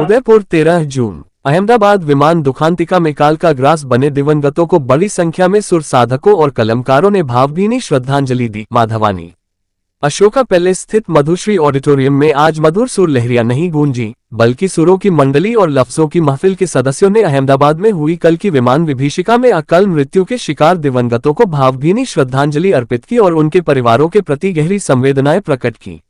उदयपुर 13 जून। अहमदाबाद विमान दुखांतिका में कालका ग्रास बने दिवंगतों को बड़ी संख्या में सुर साधकों और कलमकारों ने भावभीनी श्रद्धांजलि दी। माधवानी अशोका पैलेस स्थित मधुश्री ऑडिटोरियम में आज मधुर सुर लहरियां नहीं गूंजी, बल्कि सुरों की मंडली और लफ्जों की महफिल के सदस्यों ने अहमदाबाद में हुई कल की विमान विभीषिका में अकाल मृत्यु के शिकार दिवंगतों को भावभीनी श्रद्धांजलि अर्पित की और उनके परिवारों के प्रति गहरी संवेदनाएं प्रकट की।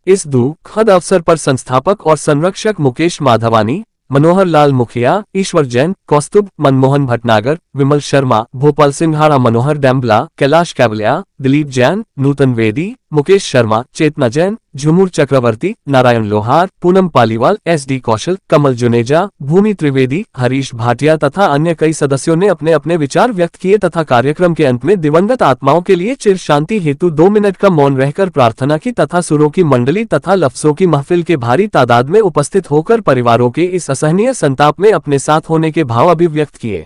इस दुखद अवसर पर संस्थापक और संरक्षक मुकेश माधवानी, मनोहर लाल मुखिया, ईश्वर जैन, कौस्तुभ, मनमोहन भटनागर, विमल शर्मा, भोपाल सिंघाड़ा, मनोहर डैम्बला, कैलाश कैवलिया, दिलीप जैन, नूतन वेदी, मुकेश शर्मा, चेतना जैन, झुमुर चक्रवर्ती, नारायण लोहार, पूनम पालीवाल, SD कौशल, कमल जुनेजा, भूमि त्रिवेदी, हरीश भाटिया तथा अन्य कई सदस्यों ने अपने अपने विचार व्यक्त किए तथा कार्यक्रम के अंत में दिवंगत आत्माओं के लिए चिर शांति हेतु 2 मिनट का मौन रहकर प्रार्थना की तथा सुरों की मंडली तथा लफ्जों की महफिल के भारी तादाद में उपस्थित होकर परिवारों के इस असहनीय संताप में अपने साथ होने के भाव अभिव्यक्त किए।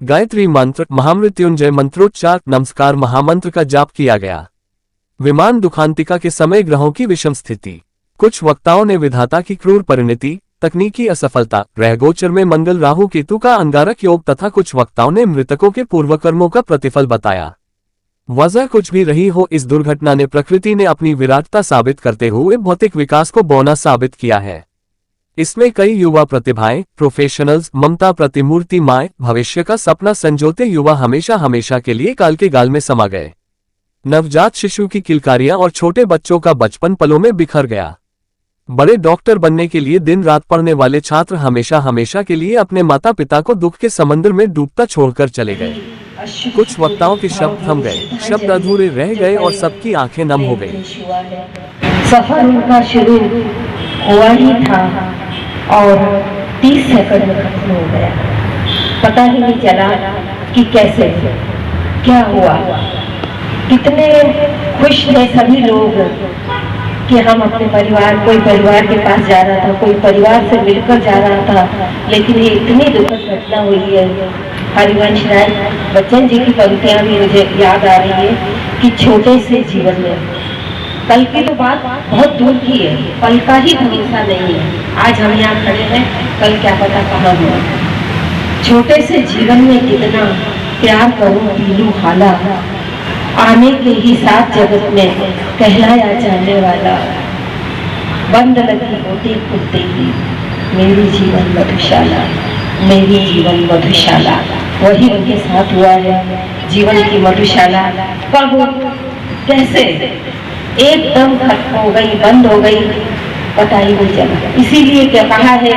गायत्री मंत्र, महामृत्युंजय मंत्रोच्चार, नमस्कार महामंत्र का जाप किया गया। विमान दुखांतिका के समय ग्रहों की विषम स्थिति, कुछ वक्ताओं ने विधाता की क्रूर परिणति, तकनीकी असफलता, ग्रहगोचर में मंगल राहु केतु का अंगारक योग तथा कुछ वक्ताओं ने मृतकों के पूर्वकर्मों का प्रतिफल बताया। वजह कुछ भी रही हो, इस दुर्घटना ने प्रकृति ने अपनी विराटता साबित करते हुए भौतिक विकास को बौना साबित किया है। इसमें कई युवा प्रतिभाएं, प्रोफेशनल्स, ममता प्रतिमूर्ति माए, भविष्य का सपना संजोते युवा हमेशा हमेशा के लिए काल के गाल में समा गए। नवजात शिशु की किलकारियां और छोटे बच्चों का बचपन पलों में बिखर गया। बड़े डॉक्टर बनने के लिए दिन रात पढ़ने वाले छात्र हमेशा हमेशा के लिए अपने माता पिता को दुख के समंदर में डूबता छोड़कर चले गए। कुछ वक्ताओं के शब्द थम गए, शब्द अधूरे रह गए और सबकी आंखें नम हो गई। सफर उनका शुरू हुआ ही था और 30 सेकंड में खत्म हो गया। पता ही नहीं चला कि कैसे क्या हुआ। कितने खुश थे सभी लोग कि हम अपने कोई परिवार के पास जा रहा था, कोई परिवार से मिलकर जा रहा था, लेकिन ये इतनी दुखद घटना हुई है। हरिवंश राय बच्चन जी की पंक्तियां भी मुझे याद आ रही है कि छोटे से जीवन में, कल की तो बात बहुत दूर की है, कल का ही भरोसा नहीं है। आज हम यहाँ खड़े हैं, कल क्या पता कहाँ हुआ। छोटे से जीवन में कितना प्यार करूं पीलू हाला, आने के ही साथ जगत में कहलाया जाने वाला, बंद लगी होती खुलते ही मेरी जीवन मधुशाला, मेरी जीवन मधुशाला। वही उनके साथ हुआ है। जीवन की मधुशाला कब कैसे एकदम खत्म हो गई, बंद हो गई, पता ही नहीं चला। इसीलिए क्या कहा है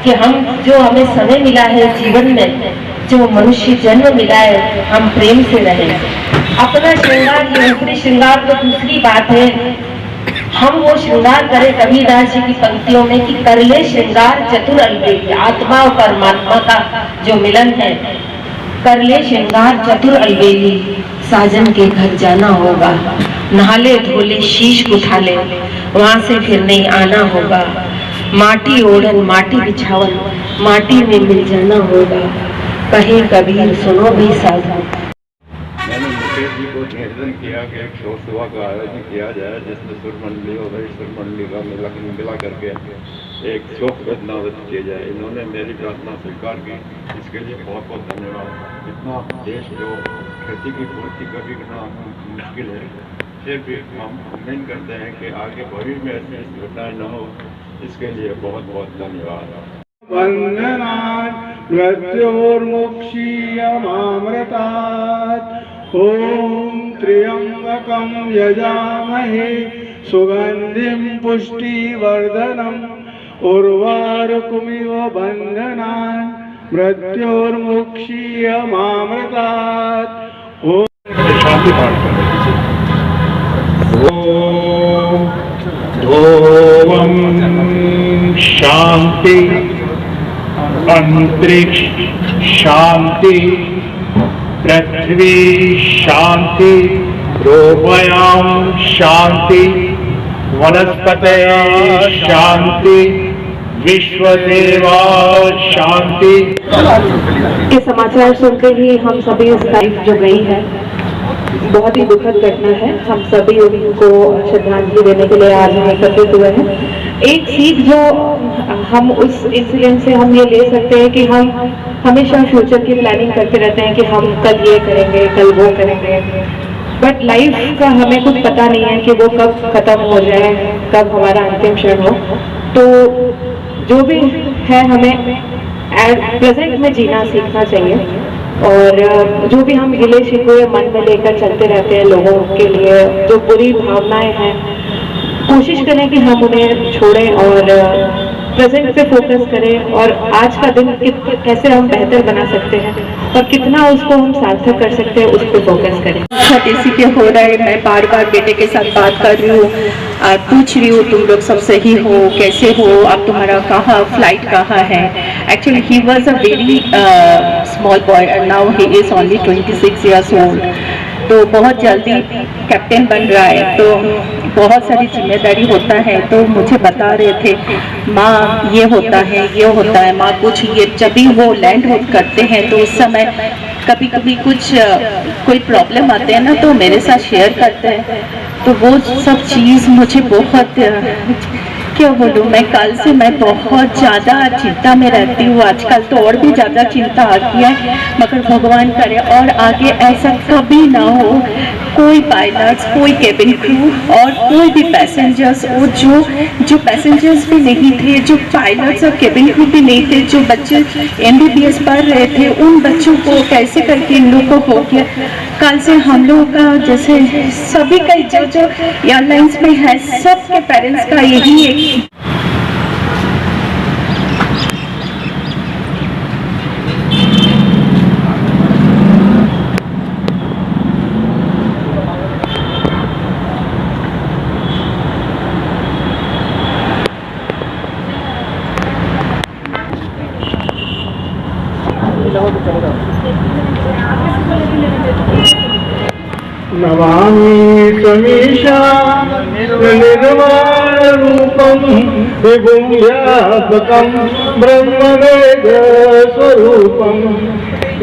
कि हमें समय मिला है जीवन में, जो मनुष्य जन्म मिला है, हम प्रेम से रहें। अपना श्रृंगार, ये ऊपरी श्रृंगार तो दूसरी बात है, हम वो श्रृंगार करें। कबीरदास जी की पंक्तियों में कि कर ले श्रृंगार चतुर अलबेली, आत्मा और परमात्मा का जो मिलन है, कर ले श्रृंगार चतुर अलबेली, साजन के घर जाना होगा, नहा ले धोले शीश उठा ले, वहां से फिर नहीं आना होगा, माटी ओढ़न माटी बिछावन, माटी में मिल जाना होगा, कहे कबीर सुनो भी साधु। मैंने मुकेश जी को निवेदन किया कि एक शोक सभा का आयोजन किया जाए, जिसमें सुर मंडली और रही सुर मंडली का मिला करके एक शोक वेदना व्यक्त किया जाए। इन्होंने मेरी प्रार्थना स्वीकार की, इसके लिए बहुत बहुत धन्यवाद। इतना देश जो खेती की पूर्ति कभी करना मुश्किल है, फिर भी हम उम्मीद करते हैं कि आगे भविष्य में ऐसी घटनाएं न हो, इसके लिए बहुत बहुत धन्यवाद। वंदनात् मृत्योर्मुक्षीयमामृतात्, ओम त्र्यंबकं यजामहे सुगंधिं पुष्टिवर्धनम्, उर्वारुकमिव बन्धनात् मृत्योर्मुक्षीयमामृतात्। ओम शांति, अंतरिक्ष शांति, पृथ्वी शांति, रोपयाम शांति, वनस्पतयः शांति, विश्वदेवा शांति। ये समाचार सुनते ही हम सभी इस लाइफ जो गई है, बहुत ही दुखद घटना है। हम सभी उनको श्रद्धांजलि देने के लिए आज एकत्रित हुए हैं। एक सीख जो हम उस इंसिडेंट से हम ये ले सकते हैं कि हम हमेशा फ्यूचर की प्लानिंग करते रहते हैं कि हम कल ये करेंगे, कल वो करेंगे, बट लाइफ का हमें कुछ पता नहीं है कि वो कब खत्म हो जाए, कब हमारा अंतिम क्षण हो। तो जो भी है हमें प्रेजेंट में जीना सीखना चाहिए, और जो भी हम गिले शिकवे मन में लेकर चलते रहते हैं लोगों के लिए, जो बुरी भावनाएं हैं, कोशिश करें कि हम उन्हें छोड़ें और प्रेजेंट पे फोकस करें, और आज का दिन कैसे हम बेहतर बना सकते हैं और कितना उसको हम सार्थक कर सकते हैं, उस पर फोकस करें। इसी के हो रहा है, मैं बार बार बेटे के साथ बात कर रही हूँ और पूछ रही हूँ तुम लोग सब सही हो, कैसे हो, अब तुम्हारा कहाँ फ्लाइट कहाँ है। Actually he was a very small boy and now he is only 26 years old। तो बहुत जल्दी कैप्टन बन रहा है, तो बहुत सारी जिम्मेदारी होता है। तो मुझे बता रहे थे माँ ये होता है, ये होता है माँ, कुछ ये जब भी वो लैंड करते हैं तो उस समय कभी कभी कुछ कोई प्रॉब्लम आते हैं ना, तो मेरे साथ शेयर करते हैं। तो वो सब चीज़ मुझे बहुत क्या बोलूँ, मैं कल से मैं बहुत ज़्यादा चिंता में रहती हूँ। आजकल तो और भी ज़्यादा चिंता आती है, मगर भगवान करे और आगे ऐसा कभी ना हो। कोई पायलट्स, कोई केबिन क्रू और कोई भी पैसेंजर्स, और जो पैसेंजर्स भी नहीं थे, जो पायलट्स और केबिन क्रू भी नहीं थे, जो बच्चे MBBS पढ़ रहे थे, उन बच्चों को कैसे करके इन लोगों को हो गया। कल से हम लोगों का जैसे सभी का जो एयरलाइंस में है, सबके पेरेंट्स का यही एक नमामि समीशा निर्वाण रूपम विभुं व्यापकं ब्रह्मवेद स्वरूपं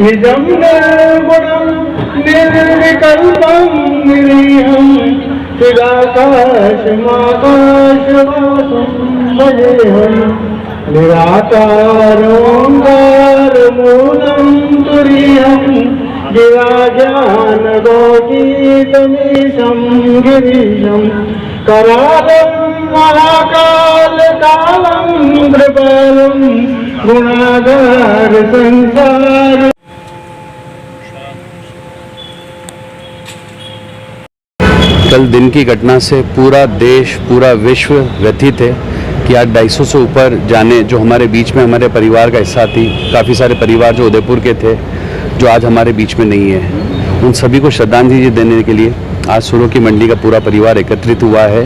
निजं निर्गुणं निर्विकल्पं निरीहं चिदाकाशमाकाशवासं भजेऽहं निराकारं ओङ्कारमूलं तुरीयं गिराजान गोपीतमीशं गिरीशं करालं महाकाल कालं कृपालं गुणागार संसार। कल दिन की घटना से पूरा देश, पूरा विश्व व्यथित है कि आज 250 से ऊपर जाने जो हमारे बीच में हमारे परिवार का हिस्सा थी, काफ़ी सारे परिवार जो उदयपुर के थे, जो आज हमारे बीच में नहीं है, उन सभी को श्रद्धांजलि देने के लिए आज सुरों की मंडली का पूरा परिवार एकत्रित हुआ है।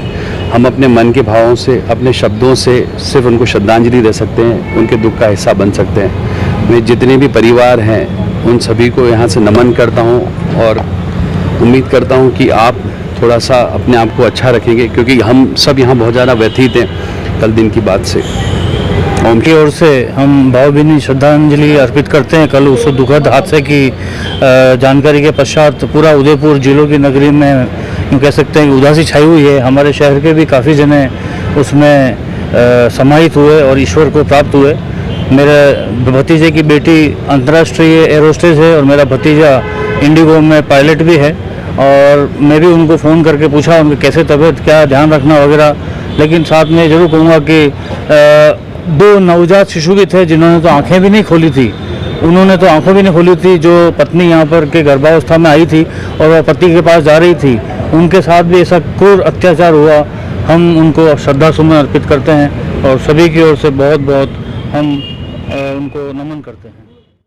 हम अपने मन के भावों से, अपने शब्दों से सिर्फ उनको श्रद्धांजलि दे सकते हैं, उनके दुख का हिस्सा बन सकते हैं। मैं जितने भी परिवार हैं उन सभी को यहाँ से नमन करता हूँ और उम्मीद करता हूँ कि आप थोड़ा सा अपने आप को अच्छा रखेंगे, क्योंकि हम सब यहाँ बहुत ज़्यादा व्यथित हैं कल दिन की बात से। उनकी ओर से हम भावभीनी श्रद्धांजलि अर्पित करते हैं। कल उस दुखद हादसे की जानकारी के पश्चात पूरा उदयपुर जिलों की नगरी में यूँ कह सकते हैं कि उदासी छाई हुई है। हमारे शहर के भी काफ़ी जने उसमें समाहित हुए और ईश्वर को प्राप्त हुए। मेरे भतीजे की बेटी अंतर्राष्ट्रीय एरोस्टेज है और मेरा भतीजा इंडिगो में पायलट भी है, और मैं भी उनको फ़ोन करके पूछा उनकी कैसे तबीयत, क्या ध्यान रखना वगैरह। लेकिन साथ में ज़रूर कहूँगा कि 2 नवजात शिशु भी थे जिन्होंने तो आंखें भी नहीं खोली थी, उन्होंने तो आंखें भी नहीं खोली थी। जो पत्नी यहाँ पर के गर्भावस्था में आई थी और वह पति के पास जा रही थी, उनके साथ भी ऐसा क्रूर अत्याचार हुआ। हम उनको श्रद्धा सुमन अर्पित करते हैं और सभी की ओर से बहुत बहुत हम उनको नमन करते हैं।